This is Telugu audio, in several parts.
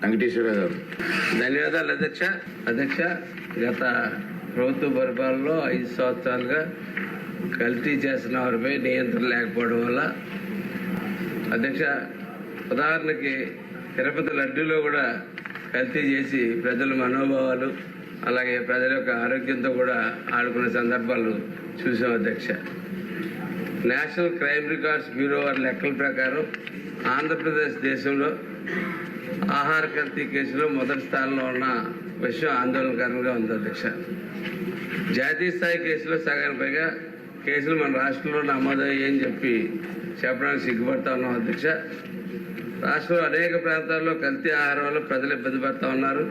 వెంకటేశ్వరరావు గారు. ధన్యవాదాలు అధ్యక్ష. అధ్యక్ష, గత ప్రభుత్వ పరిపాలనలో 5 సంవత్సరాలుగా కల్తీ చేస్తున్న వారిపై నియంత్రణ లేకపోవడం వల్ల అధ్యక్ష, ఉదాహరణకి తిరుపతి లడ్డూలో కూడా కల్తీ చేసి ప్రజల మనోభావాలు అలాగే ప్రజల యొక్క ఆరోగ్యంతో కూడా ఆడుకునే సందర్భాలు చూసాం అధ్యక్ష. నేషనల్ క్రైమ్ రికార్డ్స్ బ్యూరో వారి లెక్కల ప్రకారం ఆంధ్రప్రదేశ్ దేశంలో ఆహార కల్తీ కేసులో మొదటి స్థానంలో ఉన్న విషయం ఆందోళనకరంగా ఉంది అధ్యక్ష. జాతీయ స్థాయి కేసులో సగానికి పైగా కేసులు మన రాష్ట్రంలో నమోదయ్యాయని చెప్పడానికి సిగ్గుపడతా ఉన్నాం అధ్యక్ష. రాష్ట్రంలో అనేక ప్రాంతాల్లో కల్తీ ఆహారం వల్ల ప్రజలు ఇబ్బంది పడుతూ ఉన్నారు.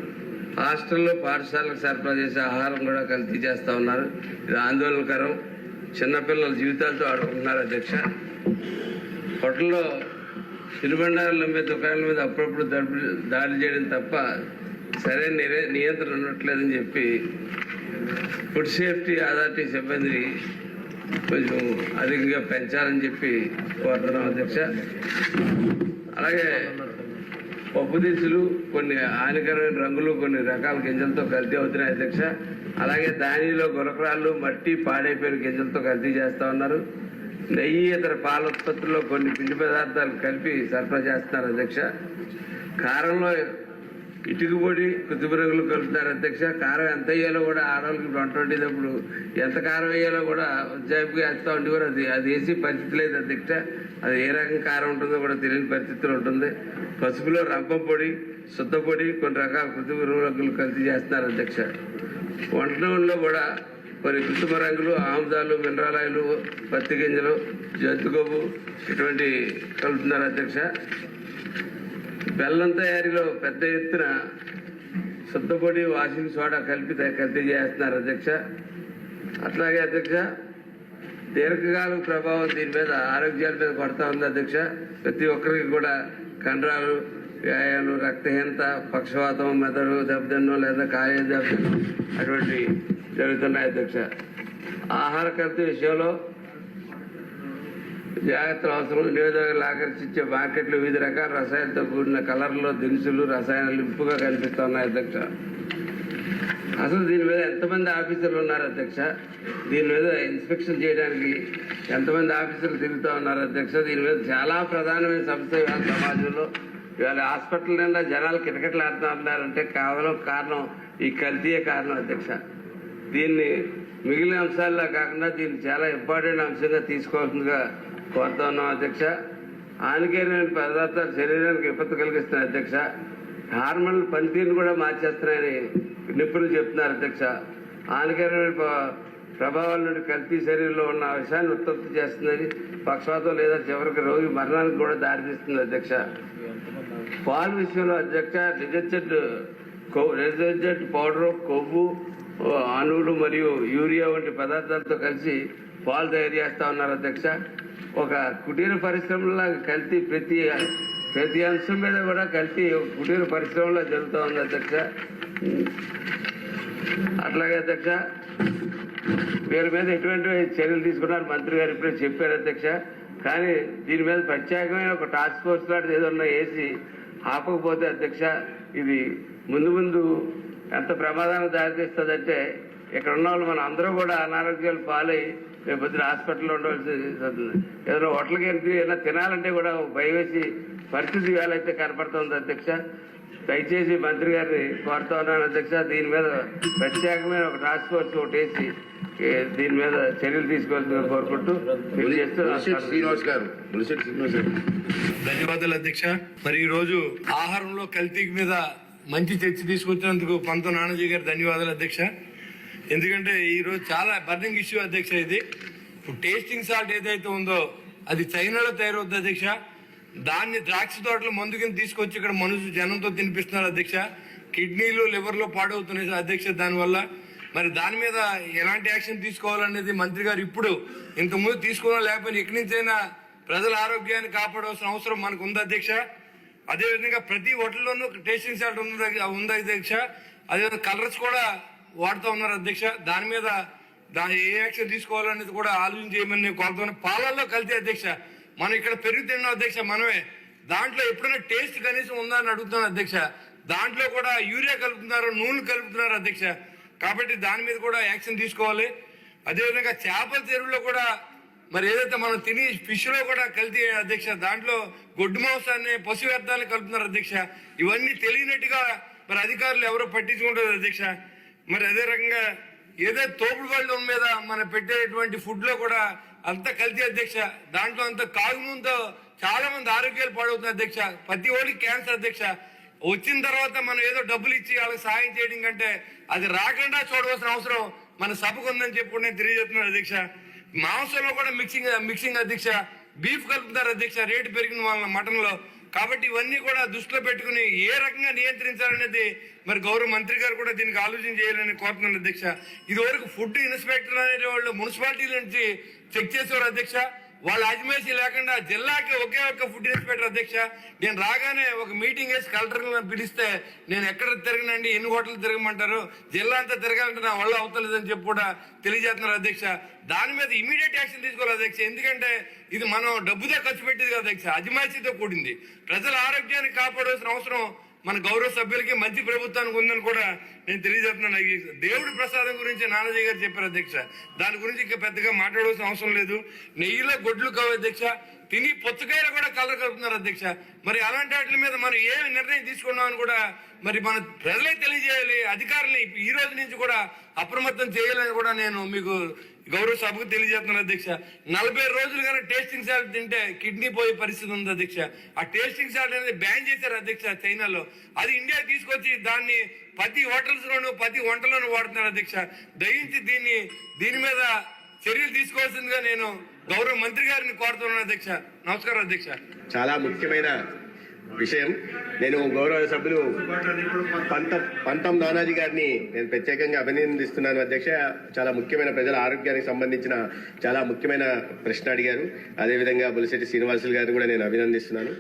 హాస్టల్లో పాఠశాలకు సరఫరా చేసే ఆహారం కూడా కల్తీ చేస్తూ ఉన్నారు. ఇది ఆందోళనకరం. చిన్నపిల్లల జీవితాలతో ఆడుకుంటున్నారు అధ్యక్ష. హోటల్లో తినుబండారాలు అమ్మే దుకాణాల మీద అప్పుడప్పుడు దాడి చేయడం తప్ప సరైన నియంత్రణ ఉండట్లేదని చెప్పి ఫుడ్ సేఫ్టీ అథారిటీ సిబ్బంది కొంచెం అధికంగా పెంచాలని చెప్పి కోరుతున్నాం అధ్యక్ష. అలాగే పప్పు దినుసులు, కొన్ని హానికరమైన రంగులు, కొన్ని రకాల గింజలతో కల్తీ అవుతున్నాయి అధ్యక్ష. అలాగే ధాన్యంలో గురకరాళ్ళు, మట్టి, పాడైపోయిన గింజలతో కల్తీ చేస్తూ ఉన్నారు. నెయ్యి, ఇతర పాల ఉత్పత్తుల్లో కొన్ని పిండి పదార్థాలు కలిపి సరఫరా చేస్తున్నారు అధ్యక్ష. కారంలో ఇటుక పొడి, కృత్రిమ రంగులు కలుపుతున్నారు అధ్యక్ష. కారం ఎంత వేయాలో కూడా ఆడవాళ్ళకి వంట వండేటప్పుడు ఎంత కారం వేయాలో కూడా ఉజ్జాయింపుగా వేస్తూ ఉండేవారు. అది వేసి పరిస్థితి లేదు అధ్యక్ష. అది ఏ రకం కారం ఉంటుందో కూడా తెలియని పరిస్థితులు ఉంటుంది. పసుపులో రంపం పొడి, శుద్ధ పొడి, కొన్ని రకాల కృత్రిమ రంగులు కల్తీ చేస్తున్నారు అధ్యక్ష. వంట నూనెలో కూడా కొన్ని కృత్రిమ రంగులు, ఆముదాలు, మినరల్ ఆయిల్, పత్తి గింజలు, జంతు కొవ్వు ఇటువంటి కలుపుతున్నారు అధ్యక్ష. బెల్లం తయారీలో పెద్ద ఎత్తున శుద్ధ పొడి, వాషింగ్ సోడా కలిపి కల్తీ చేస్తున్నారు అధ్యక్ష. అట్లాగే అధ్యక్ష, దీర్ఘకాల ప్రభావం దీని మీద ఆరోగ్యాల మీద పడతా ఉంది అధ్యక్ష. ప్రతి ఒక్కరికి కూడా కండరాలు, వ్యాయాలు, రక్తహీనత, పక్షవాతం, మెదడు దెబ్బతిన్నో లేదా కాయ దెబ్బతిన్నో అటువంటి జరుగుతున్నాయి అధ్యక్ష. ఆహార కల్తీ విషయంలో జాగ్రత్తలు అవసరం. వినియోగదారులు ఆకర్షించే మార్కెట్లు వివిధ రకాల రసాయనాలతో కూడిన కలర్లో దినుసులు, రసాయనాలు ఇంపుగా కనిపిస్తూ ఉన్నాయి అధ్యక్ష. అసలు దీని మీద ఎంతమంది ఆఫీసర్లు ఉన్నారు అధ్యక్ష? దీని మీద ఇన్స్పెక్షన్ చేయడానికి ఎంతమంది ఆఫీసర్లు తిరుగుతూ ఉన్నారు అధ్యక్ష? దీని మీద చాలా ప్రధానమైన సమస్య ఇవాళ సమాజంలో. ఇవాళ హాస్పిటల్ నిండా జనాలు కిటకిటలాడుతూ ఉన్నారంటే కేవలం కారణం ఈ కల్తీయే కారణం అధ్యక్ష. దీన్ని మిగిలిన అంశాల్లో కాకుండా దీన్ని చాలా ఇంపార్టెంట్ అంశంగా తీసుకోవాల్సిందిగా కోరుతా ఉన్నాం అధ్యక్ష. హానికరమైన పదార్థాలు శరీరానికి విపత్తు కలిగిస్తున్నాయి అధ్యక్ష. హార్మోన్ పనితీరును కూడా మార్చేస్తున్నాయని నిపుణులు చెప్తున్నారు అధ్యక్ష. హానికరమైన ప్రభావాల నుండి కల్తీ శరీరంలో ఉన్న విషయాన్ని ఉత్పత్తి చేస్తుందని, పక్షవాతం లేదా చివరికి రోగి మరణానికి కూడా దారితీస్తుంది అధ్యక్ష. పాల విషయంలో అధ్యక్ష, డిటర్జెంట్ పౌడరు, కొవ్వు, అణువులు మరియు యూరియా వంటి పదార్థాలతో కలిసి పాలు తయారు చేస్తా ఉన్నారు అధ్యక్ష. ఒక కుటీర పరిశ్రమలో కల్తీ ప్రతి అంశం మీద కూడా కల్తీ కుటీర పరిశ్రమలో జరుగుతూ ఉంది అధ్యక్ష. అట్లాగే అధ్యక్ష, వీరి మీద ఎటువంటి చర్యలు తీసుకున్నారు మంత్రి గారు ఇప్పుడే చెప్పారు అధ్యక్ష. కానీ దీని మీద ప్రత్యేకమైన ఒక టాస్క్ ఫోర్స్ లాంటిది ఏదన్నా వేసి ఆపకపోతే అధ్యక్ష, ఇది ముందు ఎంత ప్రమాదానికి దారితీస్తుందంటే ఇక్కడ ఉన్న వాళ్ళు మన అందరూ కూడా అనారోగ్యాలు పాలై రేపు పొద్దున హాస్పిటల్లో ఉండవలసి వస్తుంది. ఏదైనా హోటల్కి వెళ్తే ఏదైనా తినాలంటే కూడా భయం వేసి పరిస్థితి వేలైతే కనపడుతుంది అధ్యక్ష. దయచేసి మంత్రి గారిని కోరుతా ఉన్నాను అధ్యక్ష, దీని మీద ప్రత్యేకమైన ఒక టాస్క్ ఫోర్స్ ఒకటి వేసి దీని మీద చర్యలు తీసుకోవాల్సిందిగా కోరుకుంటూ శ్రీనివాస్ గారు. ధన్యవాదాలు అధ్యక్ష. మరి ఈ రోజు ఆహారంలో కల్తీ మీద మంచి చర్చ తీసుకొచ్చినందుకు పంత నానాజీ గారు ధన్యవాదాలు అధ్యక్ష. ఎందుకంటే ఈ రోజు చాలా బర్నింగ్ ఇష్యూ అధ్యక్ష. ఇది ఇప్పుడు టేస్టింగ్ సాల్ట్ ఏదైతే ఉందో అది చైనాలో తయారవుతుంది అధ్యక్ష. దాన్ని ద్రాక్ష తోటలు మందు కింద తీసుకొచ్చి ఇక్కడ జనంతో తినిపిస్తున్నారు అధ్యక్ష. కిడ్నీలు, లివర్లో పాడవుతున్నాయి అధ్యక్ష దానివల్ల. మరి దాని మీద ఎలాంటి యాక్షన్ తీసుకోవాలనేది మంత్రి గారు ఇప్పుడు ఇంతకుముందు తీసుకోవడం లేకపోయినా ఇక్కడి నుంచైనా ప్రజల ఆరోగ్యాన్ని కాపాడవలసిన అవసరం మనకు ఉంది అధ్యక్ష. అదేవిధంగా ప్రతి హోటల్లోనూ టేస్టింగ్ సాల్ట్ ఉంది అధ్యక్ష. అదేవిధంగా కలర్స్ కూడా వాడుతూ ఉన్నారు అధ్యక్ష. దాని మీద ఏ యాక్షన్ తీసుకోవాలనేది కూడా ఆలోచన చేయమని కోరుతున్నాను. పాలల్లో కల్తీ అధ్యక్ష. మనం ఇక్కడ పెరుగు తిన్నాం అధ్యక్ష మనమే. దాంట్లో ఎప్పుడైనా టేస్ట్ కనీసం ఉందా అని అడుగుతున్నాను అధ్యక్ష. దాంట్లో కూడా యూరియా కలుపుతున్నారు, నూనె కలుపుతున్నారు అధ్యక్ష. కాబట్టి దాని మీద కూడా యాక్షన్ తీసుకోవాలి. అదేవిధంగా చేపల చెరువులో కూడా మరి ఏదైతే మనం తిని ఫిష్ లో కూడా కల్తీ అధ్యక్ష. దాంట్లో గొడ్డు మాంసాన్ని, పశు వ్యర్థాలను కలుపుతున్నారు అధ్యక్ష. ఇవన్నీ తెలియనట్టుగా మరి అధికారులు ఎవరో పట్టించుకుంటారు అధ్యక్ష. మరి అదే రకంగా ఏదైతే తోపుడు బళ్ళ మీద మనం పెట్టేటువంటి ఫుడ్ లో కూడా అంత కల్తీ అధ్యక్ష. దాంట్లో అంత కాగుమంతో చాలా మంది ఆరోగ్యాలు పాడవుతుంది అధ్యక్ష. ప్రతి ఓడికి క్యాన్సర్ అధ్యక్ష. వచ్చిన తర్వాత మనం ఏదో డబ్బులు ఇచ్చి వాళ్ళకి సాయం చేయడం కంటే అది రాకుండా చూడవలసిన అవసరం మన సభకు ఉందని చెప్పి నేను తెలియజేస్తున్నాను అధ్యక్ష. మాంసంలో కూడా మిక్సింగ్ అధ్యక్ష. బీఫ్ కలుపుతారు అధ్యక్ష, రేటు పెరిగిన వాళ్ళ మటన్ లో. కాబట్టి ఇవన్నీ కూడా దృష్టిలో పెట్టుకుని ఏ రకంగా నియంత్రించాలనేది మరి గౌరవ మంత్రి గారు కూడా దీనికి ఆలోచన చేయాలని కోరుతున్నాను అధ్యక్ష. ఇది వరకు ఫుడ్ ఇన్స్పెక్టర్ అనే వాళ్ళు మున్సిపాలిటీల నుంచి చెక్ చేసేవారు అధ్యక్ష. వాళ్ళ అజమాయిషీ లేకుండా జిల్లాకి ఒకే ఒక్క ఫుడ్ ఇన్స్పెక్టర్ అధ్యక్ష. నేను రాగానే ఒక మీటింగ్ వేసి కలెక్టర్ పిలిస్తే నేను ఎక్కడ తిరగనండి, ఎన్ని హోటల్ తిరగమంటారు, జిల్లా అంతా తిరగాలంటే నా వల్ల అవుతలేదని చెప్పి కూడా తెలియజేస్తున్నారు అధ్యక్ష. దాని మీద ఇమీడియట్ యాక్షన్ తీసుకోవాలి అధ్యక్ష. ఎందుకంటే ఇది మనం డబ్బుతో ఖర్చు పెట్టేది కదా అధ్యక్ష, అజమాయిషీతో కూడింది. ప్రజల ఆరోగ్యాన్ని కాపాడాల్సిన అవసరం మన గౌరవ సభ్యులకి, మంచి ప్రభుత్వానికి ఉందని కూడా నేను తెలియజేస్తున్నాను. దేవుడి ప్రసాదం గురించి నానాజీ గారు చెప్పారు అధ్యక్ష. దాని గురించి ఇంకా పెద్దగా మాట్లాడాల్సిన అవసరం లేదు. నెయ్యిలో గొడ్లు కావు అధ్యక్ష. తిని పుచ్చకాయలు కూడా కలర్ కలుపుతున్నారు అధ్యక్ష. మరి అలాంటి వాటి మీద మనం ఏమి నిర్ణయం తీసుకున్నామని కూడా మరి మన ప్రజలే తెలియజేయాలి. అధికారులు ఈ రోజు నుంచి కూడా అప్రమత్తం చేయాలని కూడా నేను మీకు గౌరవ సభకు తెలియజేస్తున్నాను అధ్యక్ష. 40 రోజులు కానీ టేస్టింగ్ సాల్ట్ తింటే కిడ్నీ పోయే పరిస్థితి ఉంది అధ్యక్ష. ఆ టేస్టింగ్ సాల్ట్ అనేది బ్యాన్ చేశారు అధ్యక్ష చైనాలో. అది ఇండియా తీసుకొచ్చి దాన్ని ప్రతి హోటల్స్ లోను, ప్రతి వంటలోనూ వాడుతున్నారు అధ్యక్ష. దయించి దీని మీద చర్యలు తీసుకోవాల్సిందిగా నేను గౌరవ మంత్రి గారిని కోరుతున్నాను అధ్యక్ష. నమస్కారం అధ్యక్ష. చాలా ముఖ్యమైన విషయం. నేను గౌరవ సభ్యులు పంతం నానాజీ గారిని నేను ప్రత్యేకంగా అభినందిస్తున్నాను అధ్యక్ష. చాలా ముఖ్యమైన ప్రజల ఆరోగ్యానికి సంబంధించిన చాలా ముఖ్యమైన ప్రశ్న అడిగారు. అదేవిధంగా బొలిశెట్టి శ్రీనివాసులు గారిని కూడా నేను అభినందిస్తున్నాను.